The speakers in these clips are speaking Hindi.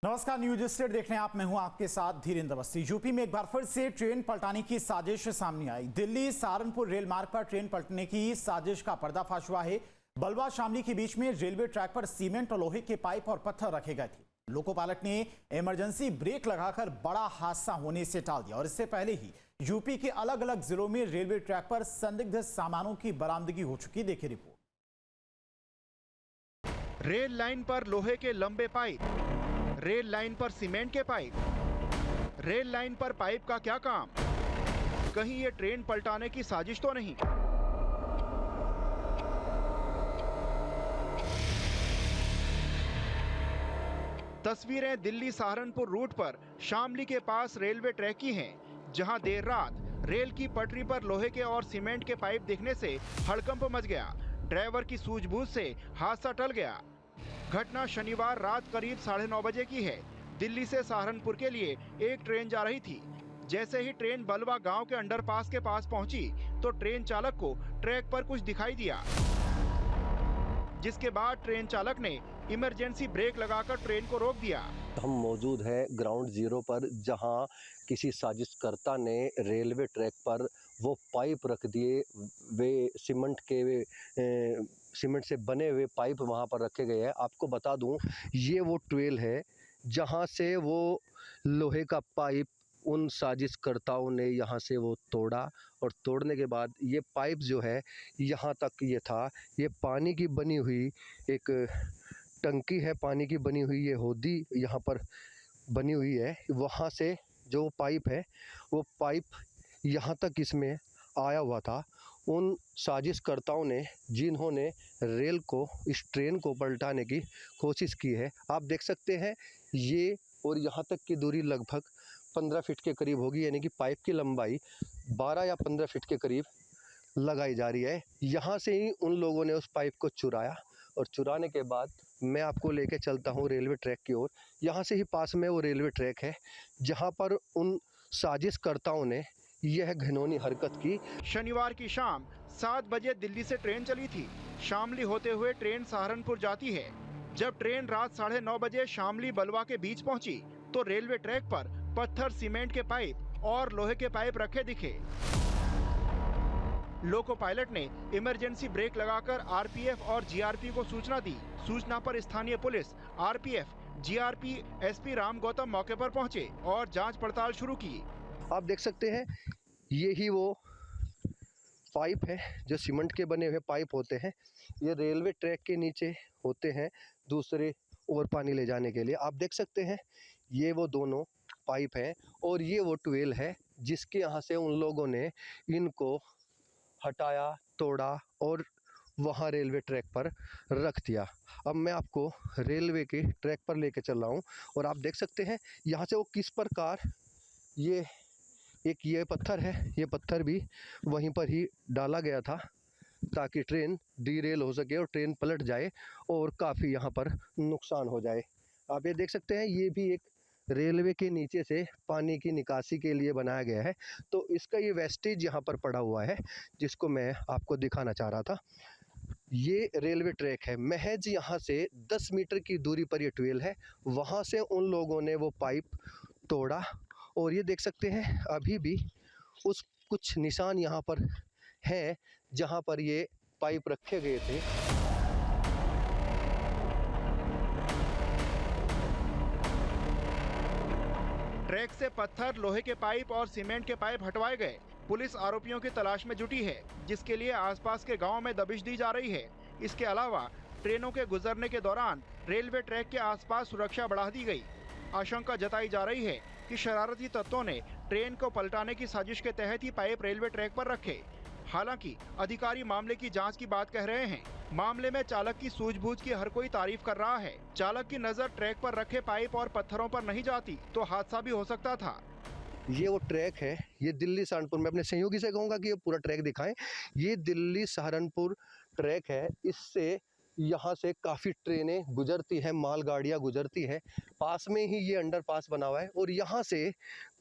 नमस्कार, न्यूज स्टेट देख रहे हैं आप। मैं हूं आपके साथ धीरेन्द्र अवस्थी। यूपी में एक बार फिर से ट्रेन पलटाने की साजिश सामने आई। दिल्ली सहारनपुर रेल मार्ग पर ट्रेन पलटने की साजिश का पर्दाफाश हुआ है। बलवा शामली के बीच में रेलवे ट्रैक पर सीमेंट और लोहे के पाइप और पत्थर रखे गए थे। लोको पायलट ने इमरजेंसी ब्रेक लगाकर बड़ा हादसा होने से टाल दिया। और इससे पहले ही यूपी के अलग अलग जिलों में रेलवे ट्रैक पर संदिग्ध सामानों की बरामदगी हो चुकी। देखिए रिपोर्ट। रेल लाइन पर लोहे के लंबे पाइप, रेल लाइन पर सीमेंट के पाइप, रेल लाइन पर पाइप का क्या काम? कहीं ये ट्रेन पलटाने की साजिश तो नहीं? तस्वीरें दिल्ली सहारनपुर रूट पर शामली के पास रेलवे ट्रैक की हैं, जहां देर रात रेल की पटरी पर लोहे के और सीमेंट के पाइप दिखने से हड़कंप मच गया। ड्राइवर की सूझबूझ से हादसा टल गया। घटना शनिवार रात करीब 9:30 बजे की है। दिल्ली से सहारनपुर के लिए एक ट्रेन जा रही थी। जैसे ही ट्रेन बलवा गांव के अंडरपास के पास पहुंची तो ट्रेन चालक को ट्रैक पर कुछ दिखाई दिया, जिसके बाद ट्रेन चालक ने इमरजेंसी ब्रेक लगाकर ट्रेन को रोक दिया। हम मौजूद हैं ग्राउंड जीरो पर, जहां किसी साजिशकर्ता ने रेलवे ट्रैक पर वो पाइप रख दिए। वे सीमेंट से बने हुए पाइप वहां पर रखे गए हैं। आपको बता दूं, ये वो ट्रेल है जहां से वो लोहे का पाइप उन साजिशकर्ताओं ने यहाँ से वो तोड़ा, और तोड़ने के बाद ये पाइप जो है यहाँ तक ये था। ये पानी की बनी हुई एक टंकी है, पानी की बनी हुई ये होदी यहाँ पर बनी हुई है। वहाँ से जो पाइप है वो पाइप यहाँ तक इसमें आया हुआ था। उन साजिशकर्ताओं ने, जिन्होंने रेल को, इस ट्रेन को पलटाने की कोशिश की है। आप देख सकते हैं ये और यहाँ तक की दूरी लगभग 15 फीट के करीब होगी, यानी कि पाइप की लंबाई 12 या 15 फीट के करीब लगाई जा रही है। यहाँ से ही उन लोगों ने उस पाइप को चुराया, और चुराने के बाद मैं आपको लेके चलता हूँ रेलवे ट्रैक की ओर। यहाँ से ही पास में वो रेलवे ट्रैक है जहाँ पर उन साजिशकर्ताओं ने यह घिनौनी हरकत की। शनिवार की शाम 7 बजे दिल्ली से ट्रेन चली थी। शामली होते हुए ट्रेन सहारनपुर जाती है। जब ट्रेन रात 9:30 बजे शामली बलवा के बीच पहुंची तो रेलवे ट्रैक पर पत्थर, सीमेंट के पाइप और लोहे के पाइप रखे दिखे। लोको पायलट ने इमरजेंसी ब्रेक लगाकर आरपीएफ और जीआरपी को सूचना दी। सूचना पर स्थानीय police, RPF, GRP, SP Ram Gautam मौके पर पहुंचे और जांच पड़ताल शुरू की। आप देख सकते हैं ये ही वो पाइप है जो सीमेंट के बने हुए पाइप होते हैं। ये रेलवे ट्रैक के नीचे होते हैं दूसरे ओर पानी ले जाने के लिए। आप देख सकते हैं ये वो दोनों पाइप हैं, और ये वो ट्वेल है जिसके यहाँ से उन लोगों ने इनको हटाया, तोड़ा और वहाँ रेलवे ट्रैक पर रख दिया। अब मैं आपको रेलवे के ट्रैक पर लेके चल रहा हूँ, और आप देख सकते हैं यहाँ से वो किस प्रकार ये पत्थर है, ये पत्थर भी वहीं पर ही डाला गया था ताकि ट्रेन डीरेल हो सके और ट्रेन पलट जाए और काफ़ी यहाँ पर नुकसान हो जाए। आप ये देख सकते हैं ये भी एक रेलवे के नीचे से पानी की निकासी के लिए बनाया गया है। तो इसका ये वेस्टेज यहाँ पर पड़ा हुआ है, जिसको मैं आपको दिखाना चाह रहा था। ये रेलवे ट्रैक है, महज यहाँ से 10 मीटर की दूरी पर ये ट्वेल है। वहाँ से उन लोगों ने वो पाइप तोड़ा, और ये देख सकते हैं अभी भी उस कुछ निशान यहाँ पर हैं जहाँ पर ये पाइप रखे गए थे। ट्रैक से पत्थर, लोहे के पाइप और सीमेंट के पाइप हटवाए गए। पुलिस आरोपियों की तलाश में जुटी है, जिसके लिए आसपास के गांवों में दबिश दी जा रही है। इसके अलावा ट्रेनों के गुजरने के दौरान रेलवे ट्रैक के आसपास सुरक्षा बढ़ा दी गई। आशंका जताई जा रही है कि शरारती तत्वों ने ट्रेन को पलटाने की साजिश के तहत ही पाइप रेलवे ट्रैक पर रखे। हालांकि अधिकारी मामले की जांच की बात कह रहे हैं। मामले में चालक की सूझबूझ की हर कोई तारीफ कर रहा है। चालक की नजर ट्रैक पर रखे पाइप और पत्थरों पर नहीं जाती तो हादसा भी हो सकता था। ये वो ट्रैक है, ये दिल्ली सहारनपुर। मैं अपने सहयोगी से कहूँगा कि ये पूरा ट्रैक दिखाएं। ये दिल्ली सहारनपुर ट्रैक है। इससे यहाँ से काफ़ी ट्रेनें गुजरती हैं, मालगाड़ियाँ गुजरती हैं। पास में ही ये अंडरपास बना हुआ है, और यहाँ से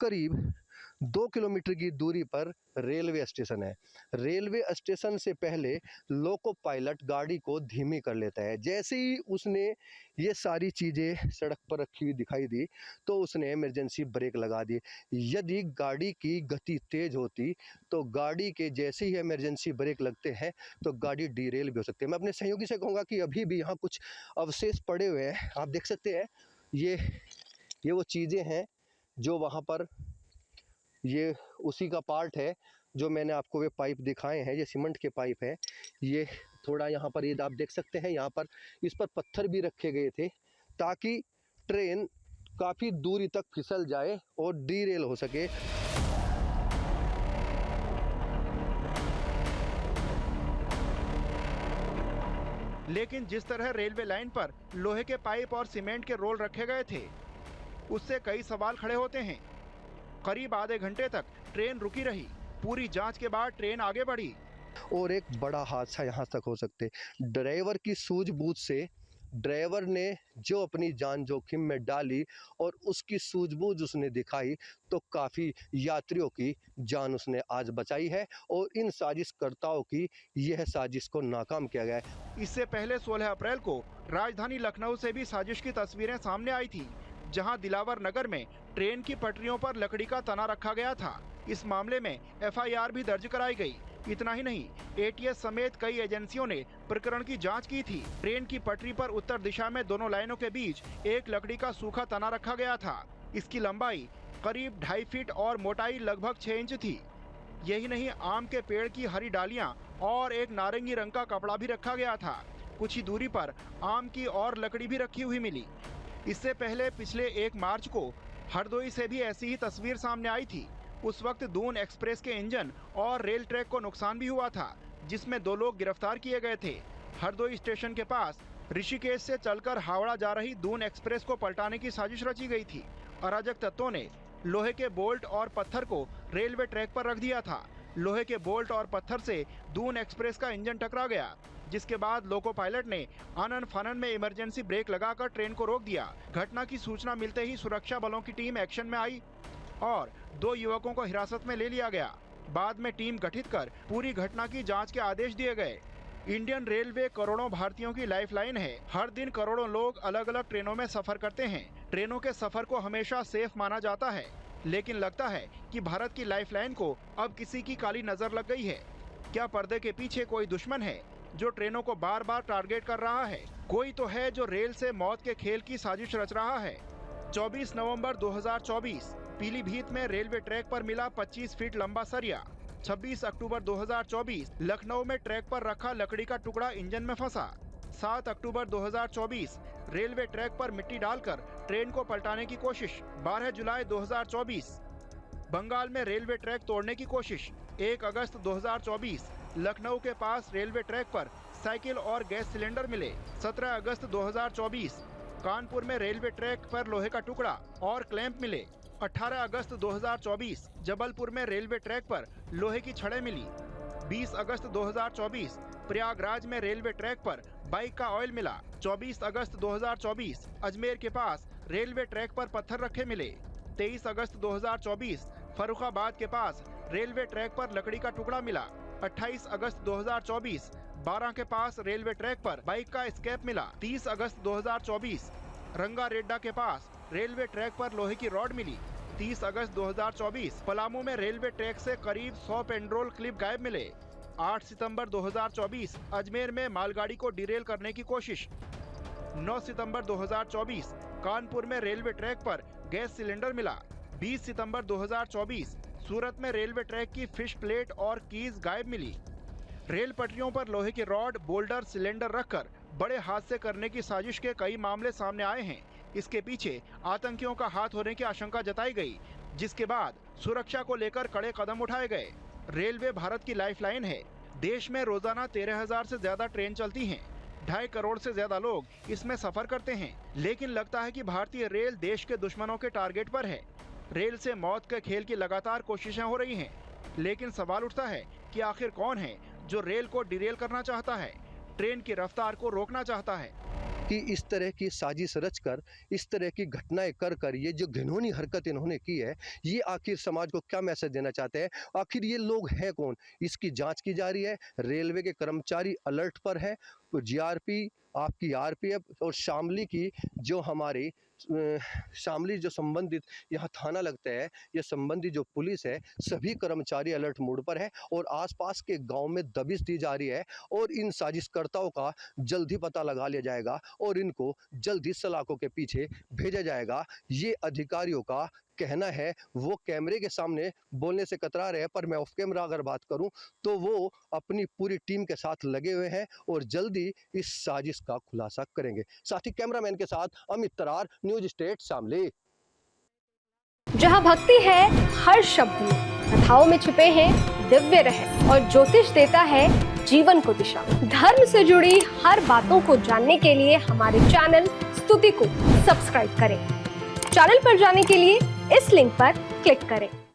करीब 2 किलोमीटर की दूरी पर रेलवे स्टेशन है। रेलवे स्टेशन से पहले लोको पायलट गाड़ी को धीमी कर लेता है। जैसे ही उसने ये सारी चीज़ें सड़क पर रखी हुई दिखाई दी तो उसने इमरजेंसी ब्रेक लगा दी। यदि गाड़ी की गति तेज़ होती तो गाड़ी के जैसे ही इमरजेंसी ब्रेक लगते हैं तो गाड़ी डीरेल भी हो सकती है। मैं अपने सहयोगी से कहूँगा कि अभी भी यहाँ कुछ अवशेष पड़े हुए हैं, आप देख सकते हैं। ये वो चीज़ें हैं जो वहाँ पर, ये उसी का पार्ट है जो मैंने आपको वे पाइप दिखाए हैं। ये सीमेंट के पाइप है। ये थोड़ा यहाँ पर, ये आप देख सकते हैं, यहाँ पर इस पर पत्थर भी रखे गए थे ताकि ट्रेन काफ़ी दूरी तक फिसल जाए और डीरेल हो सके। लेकिन जिस तरह रेलवे लाइन पर लोहे के पाइप और सीमेंट के रोल रखे गए थे, उससे कई सवाल खड़े होते हैं। करीब आधे घंटे तक ट्रेन रुकी रही। पूरी जांच के बाद ट्रेन आगे बढ़ी। और एक बड़ा हादसा यहाँ तक हो सकते, ड्राइवर की सूझबूझ से, ड्राइवर ने जो अपनी जान जोखिम में डाली और उसकी सूझबूझ उसने दिखाई तो काफ़ी यात्रियों की जान उसने आज बचाई है और इन साजिशकर्ताओं की यह साजिश को नाकाम किया गया है। इससे पहले 16 अप्रैल को राजधानी लखनऊ से भी साजिश की तस्वीरें सामने आई थी, जहां दिलावर नगर में ट्रेन की पटरियों पर लकड़ी का तना रखा गया था। इस मामले में FIR भी दर्ज कराई गई। इतना ही नहीं, ATS समेत कई एजेंसियों ने प्रकरण की जांच की थी। ट्रेन की पटरी पर उत्तर दिशा में दोनों लाइनों के बीच एक लकड़ी का सूखा तना रखा गया था। इसकी लंबाई करीब 2.5 फीट और मोटाई लगभग 6 इंच थी। यही नहीं, आम के पेड़ की हरी डालियां और एक नारंगी रंग का कपड़ा भी रखा गया था। कुछ ही दूरी पर आम की और लकड़ी भी रखी हुई मिली। इससे पहले पिछले 1 मार्च को हरदोई से भी ऐसी ही तस्वीर सामने आई थी। उस वक्त दून एक्सप्रेस के इंजन और रेल ट्रैक को नुकसान भी हुआ था, जिसमें 2 लोग गिरफ्तार किए गए थे। हरदोई स्टेशन के पास ऋषिकेश से चलकर हावड़ा जा रही दून एक्सप्रेस को पलटाने की साजिश रची गई थी। अराजक तत्वों ने लोहे के बोल्ट और पत्थर को रेलवे ट्रैक पर रख दिया था। लोहे के बोल्ट और पत्थर से दून एक्सप्रेस का इंजन टकरा गया, जिसके बाद लोको पायलट ने आनन फानन में इमरजेंसी ब्रेक लगाकर ट्रेन को रोक दिया। घटना की सूचना मिलते ही सुरक्षा बलों की टीम एक्शन में आई और 2 युवकों को हिरासत में ले लिया गया। बाद में टीम गठित कर पूरी घटना की जांच के आदेश दिए गए। इंडियन रेलवे करोड़ों भारतीयों की लाइफलाइन है। हर दिन करोड़ों लोग अलग अलग ट्रेनों में सफर करते हैं। ट्रेनों के सफर को हमेशा सेफ माना जाता है, लेकिन लगता है कि भारत की लाइफलाइन को अब किसी की काली नजर लग गई है। क्या पर्दे के पीछे कोई दुश्मन है जो ट्रेनों को बार बार टारगेट कर रहा है? कोई तो है जो रेल से मौत के खेल की साजिश रच रहा है। 24 नवंबर 2024 पीलीभीत में रेलवे ट्रैक पर मिला 25 फीट लंबा सरिया। 26 अक्टूबर 2024 लखनऊ में ट्रैक पर रखा लकड़ी का टुकड़ा इंजन में फंसा। 7 अक्टूबर 2024 रेलवे ट्रैक पर मिट्टी डालकर ट्रेन को पलटाने की कोशिश। 12 जुलाई 2024 बंगाल में रेलवे ट्रैक तोड़ने की कोशिश। 1 अगस्त 2024 लखनऊ के पास रेलवे ट्रैक पर साइकिल और गैस सिलेंडर मिले। 17 अगस्त 2024 कानपुर में रेलवे ट्रैक पर लोहे का टुकड़ा और क्लैंप मिले। 18 अगस्त 2024 जबलपुर में रेलवे ट्रैक पर लोहे की छड़ें मिली। 20 अगस्त 2024 प्रयागराज में रेलवे ट्रैक पर बाइक का ऑयल मिला। 24 अगस्त 2024 अजमेर के पास रेलवे ट्रैक पर पत्थर रखे मिले। 23 अगस्त 2024 फर्रुखाबाद के पास रेलवे ट्रैक पर लकड़ी का टुकड़ा मिला। 28 अगस्त 2024 12 के पास रेलवे ट्रैक पर बाइक का स्कैप मिला। 30 अगस्त 2024 रंगारेड्डा के पास रेलवे ट्रैक पर लोहे की रॉड मिली। 30 अगस्त 2024 पलामू में रेलवे ट्रैक से करीब 100 पेट्रोल क्लिप गायब मिले। 8 सितंबर 2024 अजमेर में मालगाड़ी को डिरेल करने की कोशिश। 9 सितंबर 2024 कानपुर में रेलवे ट्रैक पर गैस सिलेंडर मिला। 20 सितंबर 2024 सूरत में रेलवे ट्रैक की फिश प्लेट और कीज गायब मिली। रेल पटरियों पर लोहे की रॉड, बोल्डर, सिलेंडर रखकर बड़े हादसे करने की साजिश के कई मामले सामने आए हैं। इसके पीछे आतंकियों का हाथ होने की आशंका जताई गई, जिसके बाद सुरक्षा को लेकर कड़े कदम उठाए गए। रेलवे भारत की लाइफलाइन है। देश में रोजाना 13,000 से ज्यादा ट्रेन चलती हैं। 2.5 करोड़ से ज्यादा लोग इसमें सफर करते हैं। लेकिन लगता है कि भारतीय रेल देश के दुश्मनों के टारगेट पर है। रेल से मौत के खेल की लगातार कोशिशें हो रही हैं, लेकिन सवाल उठता है कि आखिर कौन है जो रेल को डिरेल करना चाहता है, ट्रेन की रफ्तार को रोकना चाहता है। कि इस तरह की साजिश रचकर, इस तरह की घटनाएं कर ये जो घिनौनी हरकत इन्होंने की है, ये आखिर समाज को क्या मैसेज देना चाहते हैं? आखिर ये लोग हैं कौन? इसकी जांच की जा रही है। रेलवे के कर्मचारी अलर्ट पर हैं। तो जीआरपी, आपकी आरपीएफ और शामली की जो हमारी शामली जो संबंधित यहाँ थाना लगता है, ये संबंधित जो पुलिस है, सभी कर्मचारी अलर्ट मोड पर है और आसपास के गांव में दबिश दी जा रही है और इन साजिशकर्ताओं का जल्द ही पता लगा लिया जाएगा और इनको जल्द ही सलाखों के पीछे भेजा जाएगा। ये अधिकारियों का कहना है। वो कैमरे के सामने बोलने से कतरा रहे हैं, पर मैं ऑफ कैमरा अगर बात करूं तो वो अपनी पूरी टीम के साथ लगे हुए हैं और जल्दी इस साजिश का खुलासा करेंगे। साथ ही कैमरामैन के साथ अमित तरार, न्यूज स्टेट शामली। जहां भक्ति है हर शब्द में, कथाओं में छुपे हैं दिव्य रहस्य और ज्योतिष देता है जीवन को दिशा। धर्म से जुड़ी हर बातों को जानने के लिए हमारे चैनल स्तुति को सब्सक्राइब करें। चैनल पर जाने के लिए इस लिंक पर क्लिक करें।